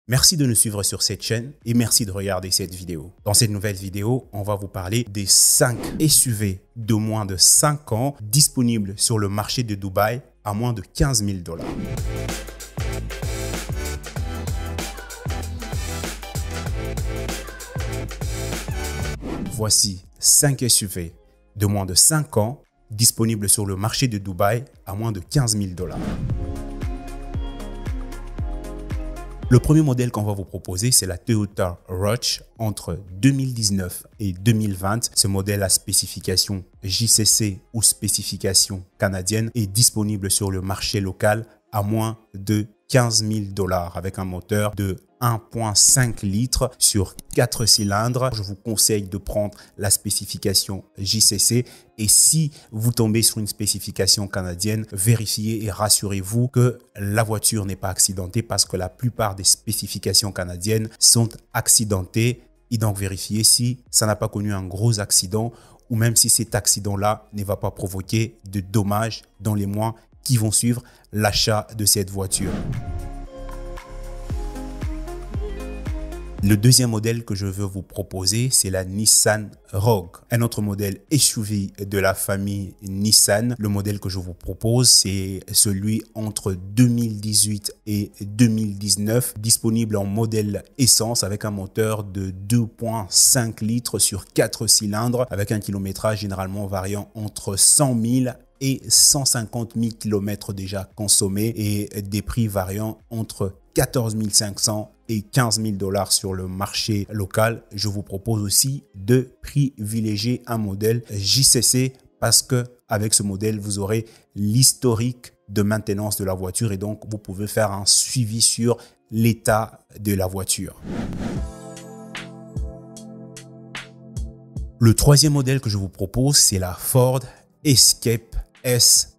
Merci de nous suivre sur cette chaîne et merci de regarder cette vidéo. Dans cette nouvelle vidéo, on va vous parler des 5 SUV de moins de 5 ans disponibles sur le marché de Dubaï à moins de 15 000 $. Voici 5 SUV de moins de 5 ans disponibles sur le marché de Dubaï à moins de 15 000 $. Le premier modèle qu'on va vous proposer, c'est la Toyota Rush entre 2019 et 2020. Ce modèle à spécification JCC ou spécification canadienne est disponible sur le marché local à moins de 15 000 $ avec un moteur de 1,5 litres sur 4 cylindres. Je vous conseille de prendre la spécification JCC et si vous tombez sur une spécification canadienne, vérifiez et rassurez-vous que la voiture n'est pas accidentée parce que la plupart des spécifications canadiennes sont accidentées et donc vérifiez si ça n'a pas connu un gros accident ou même si cet accident-là ne va pas provoquer de dommages dans les mois qui vont suivre l'achat de cette voiture. Le deuxième modèle que je veux vous proposer, c'est la Nissan Rogue, un autre modèle SUV de la famille Nissan. Le modèle que je vous propose, c'est celui entre 2018 et 2019, disponible en modèle essence avec un moteur de 2,5 litres sur 4 cylindres, avec un kilométrage généralement variant entre 100 000 et 150 000 km déjà consommés et des prix variant entre 14 500 et 15 000 $ sur le marché local. Je vous propose aussi de privilégier un modèle JCC parce que avec ce modèle, vous aurez l'historique de maintenance de la voiture et donc vous pouvez faire un suivi sur l'état de la voiture. Le troisième modèle que je vous propose, c'est la Ford Escape SE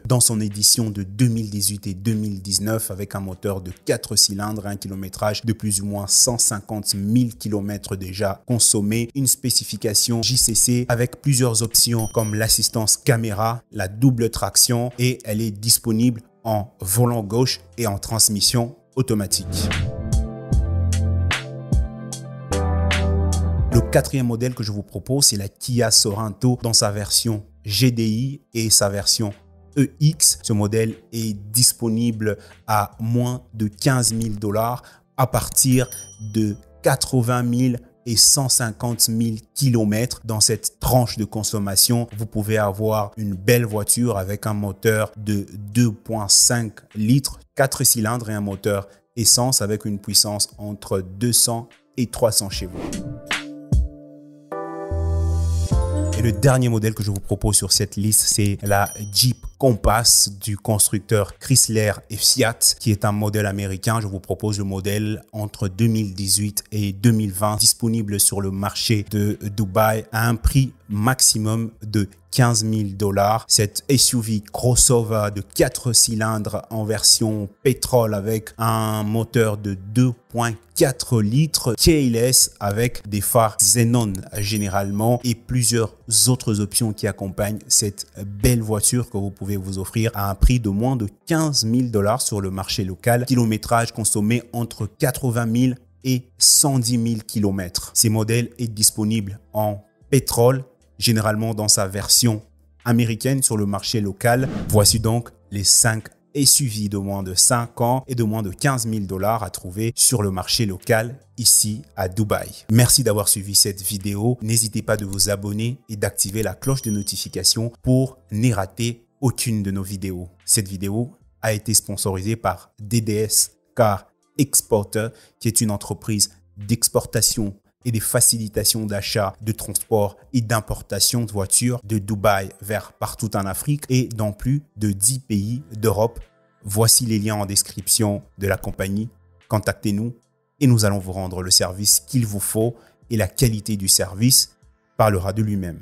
dans son édition de 2018 et 2019 avec un moteur de 4 cylindres, un kilométrage de plus ou moins 150 000 km déjà consommé, une spécification JCC avec plusieurs options comme l'assistance caméra, la double traction et elle est disponible en volant gauche et en transmission automatique. Le quatrième modèle que je vous propose, c'est la Kia Sorento dans sa version GDI et sa version EX. Ce modèle est disponible à moins de 15 000 $ à partir de 80 000 et 150 000 km. Dans cette tranche de consommation, vous pouvez avoir une belle voiture avec un moteur de 2,5 litres, 4 cylindres et un moteur essence avec une puissance entre 200 et 300 chevaux. Et le dernier modèle que je vous propose sur cette liste, c'est la Jeep Compass du constructeur Chrysler et Fiat, qui est un modèle américain. Je vous propose le modèle entre 2018 et 2020, disponible sur le marché de Dubaï à un prix maximum de 15 000 $. Cette SUV crossover de 4 cylindres en version pétrole avec un moteur de 2,4 litres, keyless avec des phares xénon généralement et plusieurs autres options qui accompagnent cette belle voiture que vous pouvez vous offrir à un prix de moins de 15 000 $ sur le marché local. Kilométrage consommé entre 80 000 et 110 000 km. Ces modèles est disponible en pétrole, généralement dans sa version américaine sur le marché local. Voici donc les 5 SUV de moins de 5 ans et de moins de 15 000 $ à trouver sur le marché local ici à Dubaï. Merci d'avoir suivi cette vidéo. N'hésitez pas de vous abonner et d'activer la cloche de notification pour ne rater aucune de nos vidéos. Cette vidéo a été sponsorisée par DDS Car Exporter, qui est une entreprise d'exportation et des facilitations d'achat, de transport et d'importation de voitures de Dubaï vers partout en Afrique et dans plus de 10 pays d'Europe. Voici les liens en description de la compagnie. Contactez-nous et nous allons vous rendre le service qu'il vous faut et la qualité du service parlera de lui-même.